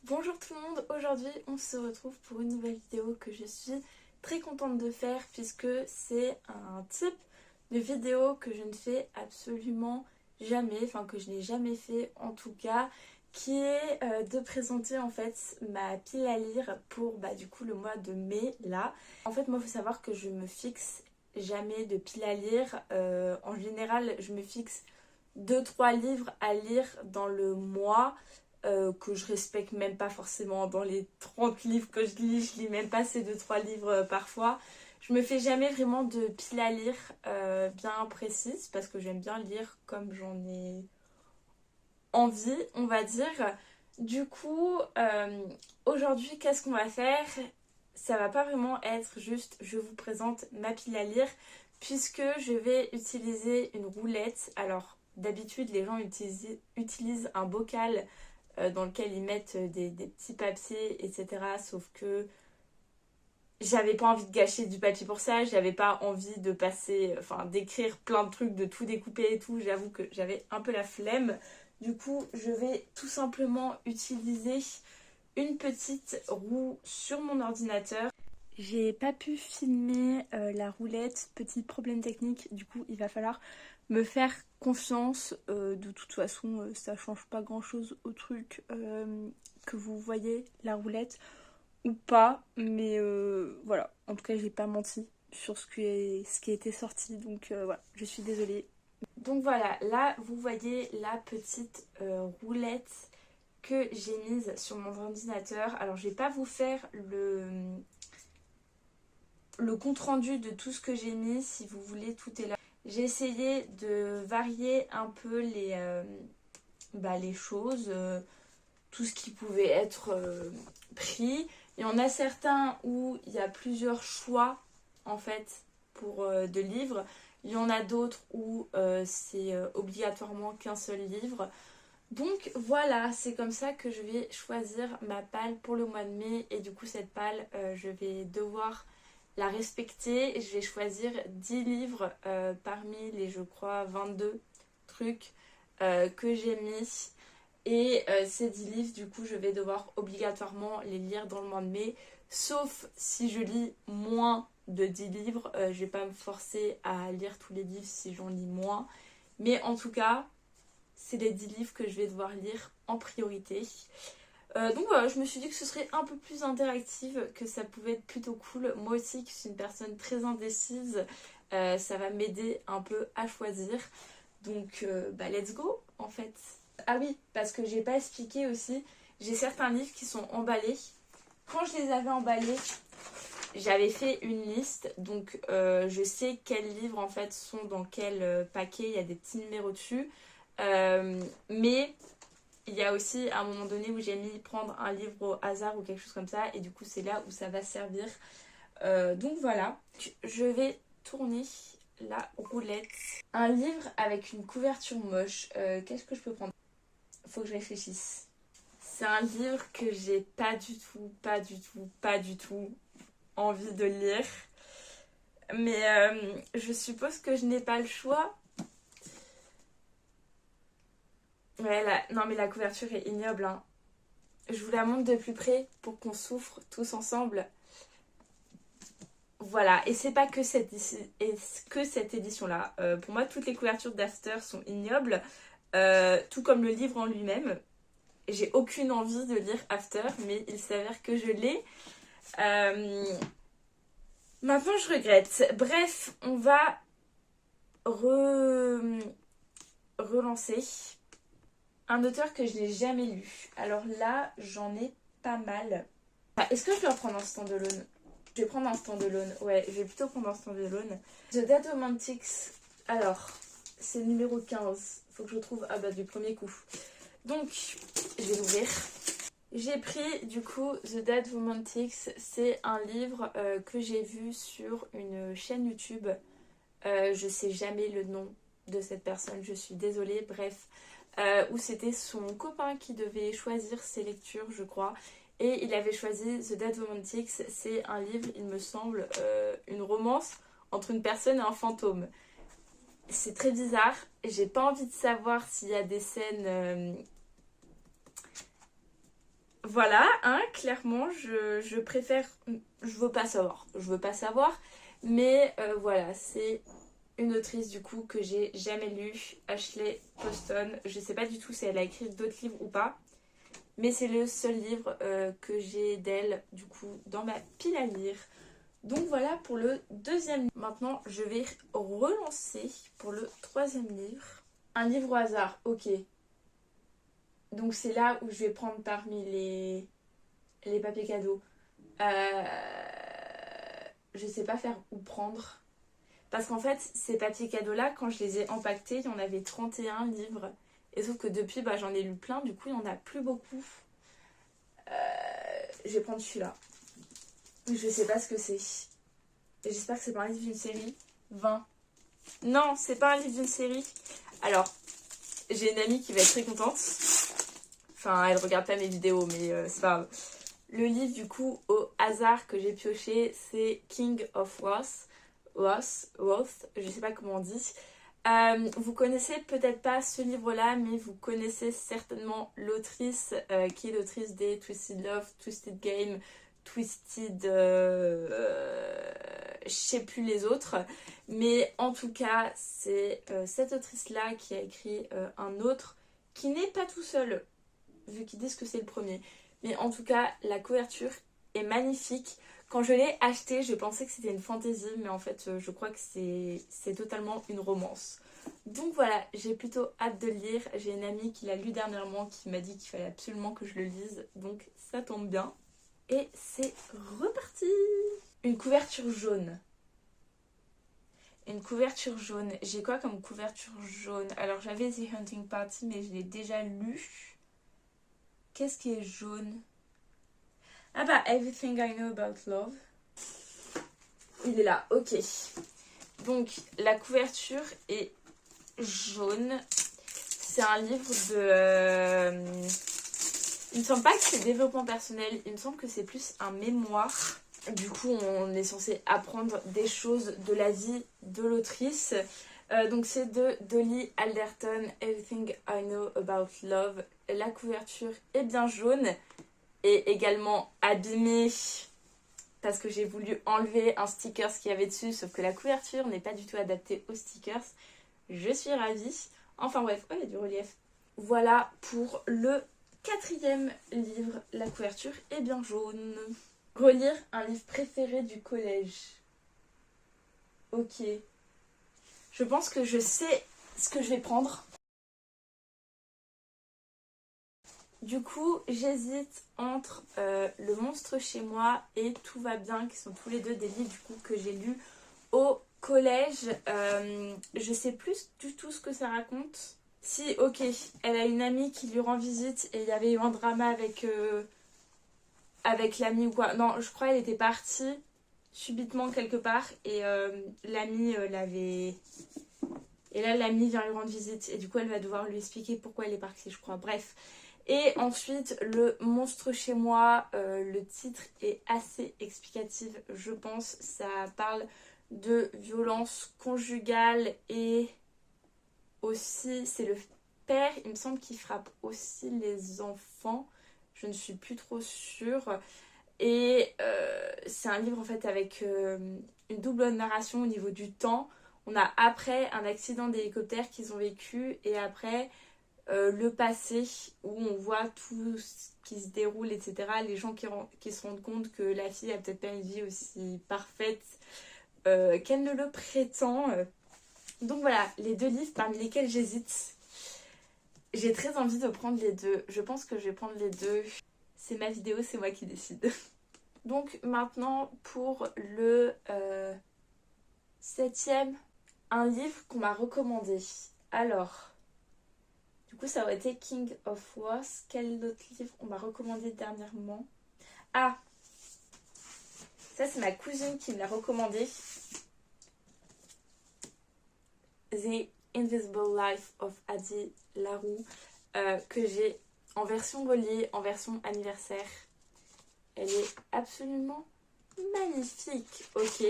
Bonjour tout le monde, aujourd'hui on se retrouve pour une nouvelle vidéo que je suis très contente de faire puisque c'est un type de vidéo que je ne fais absolument jamais, enfin que je n'ai jamais fait en tout cas, qui est de présenter en fait ma pile à lire pour du coup le mois de mai là. En fait moi il faut savoir que je me fixe jamais de pile à lire, en général je me fixe 2-3 livres à lire dans le mois, que je respecte même pas forcément. Dans les 30 livres que je lis même pas ces 2-3 livres parfois. Je me fais jamais vraiment de pile à lire bien précise parce que j'aime bien lire comme j'en ai envie, on va dire. Du coup, aujourd'hui, qu'est-ce qu'on va faire? Ça va pas vraiment être juste je vous présente ma pile à lire puisque je vais utiliser une roulette. Alors, d'habitude, les gens utilisent un bocal dans lequel ils mettent des petits papiers, etc. Sauf que j'avais pas envie de gâcher du papier pour ça, j'avais pas envie de passer, enfin d'écrire plein de trucs, de tout découper et tout. J'avoue que j'avais un peu la flemme. Du coup, je vais tout simplement utiliser une petite roue sur mon ordinateur. J'ai pas pu filmer la roulette, petit problème technique, du coup il va falloir me faire confiance. De toute façon ça change pas grand chose au truc que vous voyez la roulette ou pas, mais voilà, en tout cas j'ai pas menti sur ce qui était sorti, donc voilà, je suis désolée. Donc voilà, là vous voyez la petite roulette que j'ai mise sur mon ordinateur. Alors je vais pas vous faire le compte rendu de tout ce que j'ai mis, si vous voulez, tout est là. J'ai essayé de varier un peu les choses, tout ce qui pouvait être pris. Il y en a certains où il y a plusieurs choix en fait pour de livres. Il y en a d'autres où c'est obligatoirement qu'un seul livre. Donc voilà, c'est comme ça que je vais choisir ma palle pour le mois de mai. Et du coup cette palle, je vais devoir la respecter. Je vais choisir 10 livres parmi les, je crois, 22 trucs que j'ai mis. Et ces 10 livres, du coup, je vais devoir obligatoirement les lire dans le mois de mai. Sauf si je lis moins de 10 livres. Je vais pas me forcer à lire tous les livres si j'en lis moins. Mais en tout cas, c'est les 10 livres que je vais devoir lire en priorité. Donc voilà, je me suis dit que ce serait un peu plus interactive, que ça pouvait être plutôt cool. Moi aussi, qui suis une personne très indécise, ça va m'aider un peu à choisir. Donc let's go en fait. Ah oui, parce que j'ai pas expliqué aussi, j'ai certains livres qui sont emballés. Quand je les avais emballés, j'avais fait une liste, donc je sais quels livres en fait sont dans quel paquet, il y a des petits numéros dessus. Mais il y a aussi un moment donné où j'ai mis prendre un livre au hasard ou quelque chose comme ça, et du coup c'est là où ça va servir. Donc voilà, je vais tourner la roulette. Un livre avec une couverture moche, qu'est-ce que je peux prendre? Faut que je réfléchisse. C'est un livre que j'ai pas du tout envie de lire. Mais je suppose que je n'ai pas le choix. Ouais, non mais la couverture est ignoble, hein. Je vous la montre de plus près pour qu'on souffre tous ensemble. Voilà, et c'est pas que cette édition-là. Pour moi, toutes les couvertures d'After sont ignobles, tout comme le livre en lui-même. J'ai aucune envie de lire After, mais il s'avère que je l'ai. Maintenant, je regrette. Bref, on va relancer un auteur que je n'ai jamais lu. Alors là, j'en ai pas mal. Est-ce que je dois prendre un stand-alone? Je vais prendre un stand-alone. Ouais, je vais plutôt prendre un stand-alone. The Dead Romantics. Alors, c'est le numéro 15. Faut que je trouve... Ah bah, du premier coup. Donc, je vais l'ouvrir. J'ai pris du coup The Dead Romantics. C'est un livre que j'ai vu sur une chaîne YouTube. Je sais jamais le nom de cette personne, je suis désolée. Bref, où c'était son copain qui devait choisir ses lectures, je crois. Et il avait choisi The Dead Romantics. C'est un livre, il me semble, une romance entre une personne et un fantôme. C'est très bizarre. J'ai pas envie de savoir s'il y a des scènes voilà, hein, clairement, je préfère... Je veux pas savoir. Je veux pas savoir. Mais voilà, c'est une autrice du coup que j'ai jamais lue, Ashley Poston. Je sais pas du tout si elle a écrit d'autres livres ou pas. Mais c'est le seul livre que j'ai d'elle, du coup, dans ma pile à lire. Donc voilà pour le deuxième livre. Maintenant, je vais relancer pour le troisième livre. Un livre au hasard, ok. Donc c'est là où je vais prendre parmi les papiers cadeaux. Je sais pas faire où prendre. Parce qu'en fait, ces papiers cadeaux-là, quand je les ai empaquetés, il y en avait 31 livres. Et sauf que depuis, bah, j'en ai lu plein, du coup, il n'y en a plus beaucoup. Je vais prendre celui-là. Je sais pas ce que c'est. J'espère que c'est pas un livre d'une série. 20. Non, c'est pas un livre d'une série. Alors, j'ai une amie qui va être très contente. Enfin, elle regarde pas mes vidéos, mais c'est pas grave. Le livre, du coup, au hasard que j'ai pioché, c'est King of Wrath, je sais pas comment on dit. Vous connaissez peut-être pas ce livre-là, mais vous connaissez certainement l'autrice, qui est l'autrice des Twisted Love, Twisted Game, Twisted... je sais plus les autres. Mais en tout cas, c'est cette autrice-là qui a écrit un autre, qui n'est pas tout seul, vu qu'ils disent que c'est le premier. Mais en tout cas, la couverture est magnifique. Quand je l'ai acheté, je pensais que c'était une fantaisie, mais en fait, je crois que c'est totalement une romance. Donc voilà, j'ai plutôt hâte de le lire. J'ai une amie qui l'a lu dernièrement, qui m'a dit qu'il fallait absolument que je le lise. Donc ça tombe bien. Et c'est reparti! Une couverture jaune. Une couverture jaune. J'ai quoi comme couverture jaune? Alors j'avais The Hunting Party, mais je l'ai déjà lu. Qu'est-ce qui est jaune? Ah bah, Everything I Know About Love. Il est là, ok. Donc, la couverture est jaune. C'est un livre de... Il me semble pas que c'est développement personnel. Il me semble que c'est plus un mémoire. Du coup, on est censé apprendre des choses de la vie de l'autrice. Donc, c'est de Dolly Alderton, Everything I Know About Love. La couverture est bien jaune. Et également abîmée parce que j'ai voulu enlever un sticker qu'il y avait dessus, sauf que la couverture n'est pas du tout adaptée aux stickers. Je suis ravie. Enfin bref, oh, il y a du relief. Voilà pour le quatrième livre. La couverture est bien jaune. Relire un livre préféré du collège. Ok. Je pense que je sais ce que je vais prendre. Du coup, j'hésite entre Le monstre chez moi et Tout va bien, qui sont tous les deux des livres du coup que j'ai lus au collège. Je sais plus du tout ce que ça raconte. Si, ok, elle a une amie qui lui rend visite et il y avait eu un drama avec l'amie ou quoi. Non, je crois qu'elle était partie subitement quelque part et l'amie l'avait... Et là, l'amie vient lui rendre visite et du coup, elle va devoir lui expliquer pourquoi elle est partie, je crois. Bref. Et ensuite, Le monstre chez moi, le titre est assez explicatif, je pense. Ça parle de violence conjugale et aussi, c'est le père, il me semble, qui frappe aussi les enfants. Je ne suis plus trop sûre. Et c'est un livre en fait avec une double narration au niveau du temps. On a après un accident d'hélicoptère qu'ils ont vécu et après le passé où on voit tout ce qui se déroule, etc. Les gens qui se rendent compte que la fille a peut-être pas une vie aussi parfaite qu'elle ne le prétend. Donc voilà, les deux livres parmi lesquels j'hésite. J'ai très envie de prendre les deux. Je pense que je vais prendre les deux. C'est ma vidéo, c'est moi qui décide. Donc maintenant pour le septième, un livre qu'on m'a recommandé. Alors... Du coup, ça aurait été King of Wars. Quel autre livre on m'a recommandé dernièrement? Ah, ça c'est ma cousine qui me l'a recommandé. The Invisible Life of Addie LaRue, que j'ai en version reliée, en version anniversaire. Elle est absolument magnifique, ok.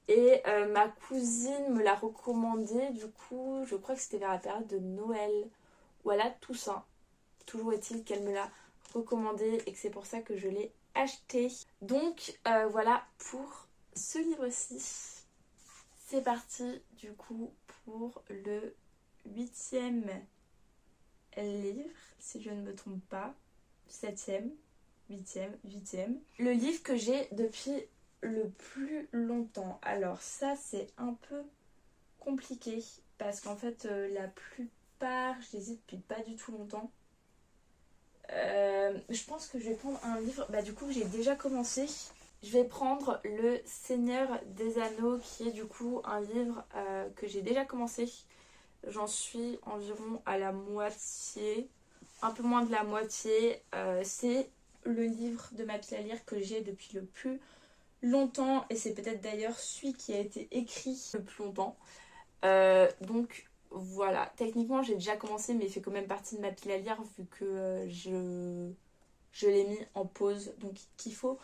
Et ma cousine me l'a recommandé, du coup, je crois que c'était vers la période de Noël. Voilà, tout ça. Toujours est-il qu'elle me l'a recommandé et que c'est pour ça que je l'ai acheté. Donc voilà pour ce livre-ci. C'est parti du coup pour le 8e livre, si je ne me trompe pas. 7e, 8e. Le livre que j'ai depuis le plus longtemps. Alors ça c'est un peu compliqué parce qu'en fait la plupart je les ai depuis pas du tout longtemps. Je pense que je vais prendre un livre du coup que j'ai déjà commencé. Je vais prendre Le Seigneur des Anneaux qui est du coup un livre que j'ai déjà commencé. J'en suis environ à la moitié, un peu moins de la moitié. C'est le livre de ma pile à lire que j'ai depuis le plus longtemps et c'est peut-être d'ailleurs celui qui a été écrit le plus longtemps. Donc voilà, techniquement j'ai déjà commencé mais il fait quand même partie de ma pile à lire vu que je l'ai mis en pause, donc il faut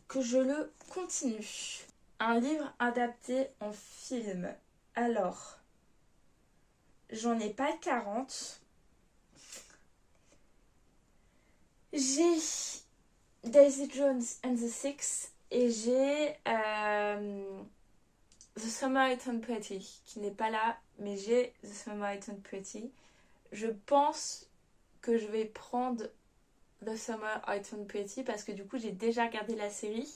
que je le continue. Un livre adapté en film. Alors, j'en ai pas 40. J'ai Daisy Jones and the Six et j'ai The Summer I Turned Pretty qui n'est pas là, mais j'ai The Summer I Turned Pretty. Je pense que je vais prendre The Summer I Turned Pretty parce que du coup j'ai déjà regardé la série.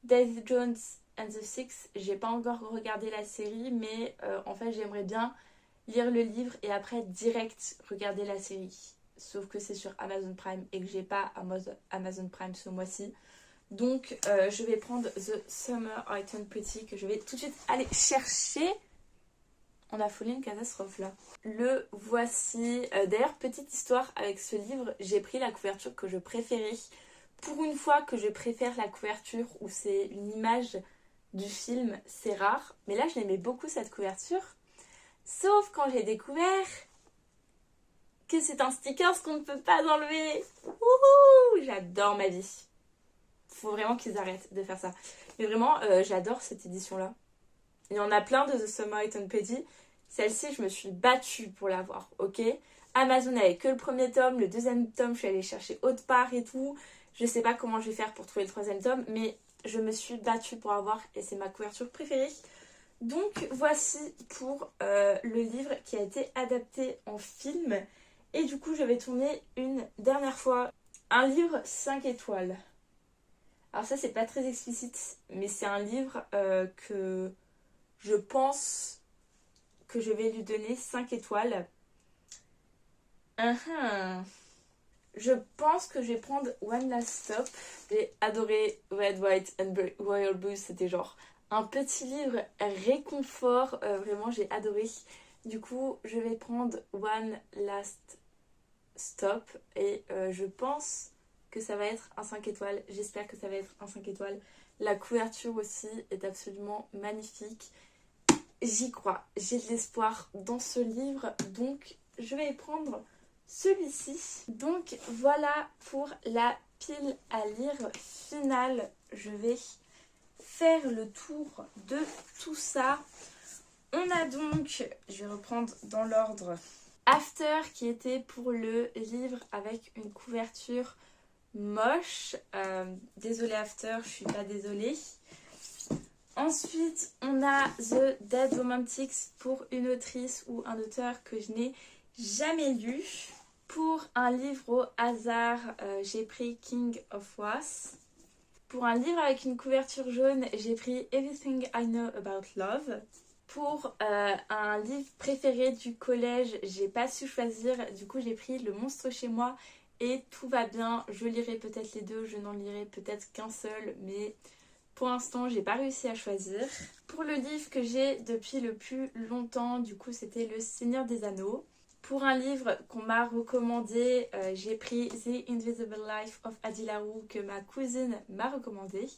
Daisy Jones and the Six, j'ai pas encore regardé la série, mais en fait j'aimerais bien lire le livre et après direct regarder la série. Sauf que c'est sur Amazon Prime et que j'ai pas Amazon Prime ce mois-ci. Donc je vais prendre The Summer I Turned Pretty que je vais tout de suite aller chercher. On a foulé une catastrophe là. Le voici. D'ailleurs, petite histoire avec ce livre, j'ai pris la couverture que je préférais. Pour une fois que je préfère la couverture où c'est une image du film, c'est rare. Mais là, je l'aimais beaucoup cette couverture. Sauf quand j'ai découvert que c'est un sticker qu'on ne peut pas enlever. Wouhou! J'adore ma vie. Faut vraiment qu'ils arrêtent de faire ça. Mais vraiment, j'adore cette édition-là. Il y en a plein de The Summer I Turned Pretty. Celle-ci, je me suis battue pour l'avoir, ok? Amazon n'avait que le premier tome. Le deuxième tome, je suis allée chercher autre part et tout. Je sais pas comment je vais faire pour trouver le troisième tome, mais je me suis battue pour avoir et c'est ma couverture préférée. Donc voici pour le livre qui a été adapté en film. Et du coup, je vais tourner une dernière fois un livre 5 étoiles. Alors ça, c'est pas très explicite, mais c'est un livre que je pense que je vais lui donner 5 étoiles. Je pense que je vais prendre One Last Stop. J'ai adoré Red, White and Royal Blue. C'était genre un petit livre réconfort. Vraiment, j'ai adoré. Du coup, je vais prendre One Last Stop. Et je pense que ça va être un 5 étoiles. J'espère que ça va être un 5 étoiles. La couverture aussi est absolument magnifique. J'y crois. J'ai de l'espoir dans ce livre. Donc, je vais prendre celui-ci. Donc voilà pour la pile à lire finale. Je vais faire le tour de tout ça. On a donc, je vais reprendre dans l'ordre, After qui était pour le livre avec une couverture moche. Désolée After, je suis pas désolée. Ensuite, on a The Dead Romantics pour une autrice ou un auteur que je n'ai jamais lu. Pour un livre au hasard, j'ai pris King of Wrath. Pour un livre avec une couverture jaune, j'ai pris Everything I Know About Love. Pour un livre préféré du collège, j'ai pas su choisir. Du coup, j'ai pris Le Monstre chez moi et Tout va bien. Je lirai peut-être les deux, je n'en lirai peut-être qu'un seul, mais pour l'instant, j'ai pas réussi à choisir. Pour le livre que j'ai depuis le plus longtemps, du coup, c'était Le Seigneur des Anneaux. Pour un livre qu'on m'a recommandé, j'ai pris The Invisible Life of Addie LaRue que ma cousine m'a recommandé.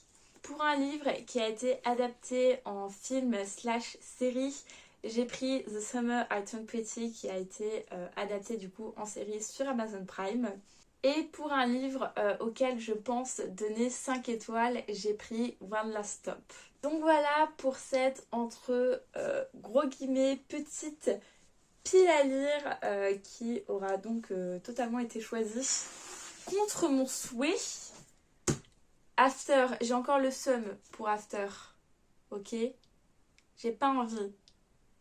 Pour un livre qui a été adapté en film/série, j'ai pris The Summer I Turned Pretty qui a été adapté du coup en série sur Amazon Prime. Et pour un livre auquel je pense donner 5 étoiles, j'ai pris One Last Stop. Donc voilà pour cette entre gros guillemets petite pile à lire qui aura donc totalement été choisie. contre mon souhait, After, j'ai encore le seum pour After, ok? J'ai pas envie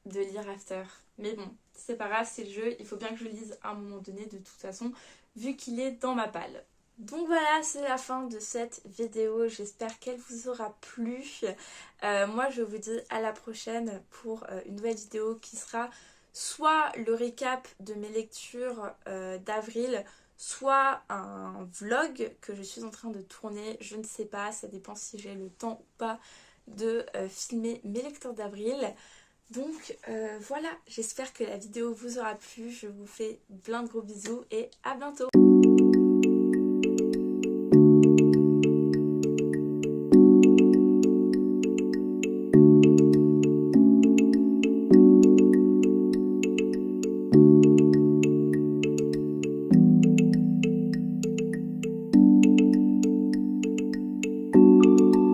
de lire After, mais bon, c'est pas grave, c'est le jeu, il faut bien que je le lise à un moment donné de toute façon, vu qu'il est dans ma palle. Donc voilà, c'est la fin de cette vidéo, j'espère qu'elle vous aura plu. Moi je vous dis à la prochaine pour une nouvelle vidéo qui sera soit le récap de mes lectures d'avril, soit un vlog que je suis en train de tourner, je ne sais pas, ça dépend si j'ai le temps ou pas de filmer mes lectures d'avril. Donc voilà, j'espère que la vidéo vous aura plu, je vous fais plein de gros bisous et à bientôt.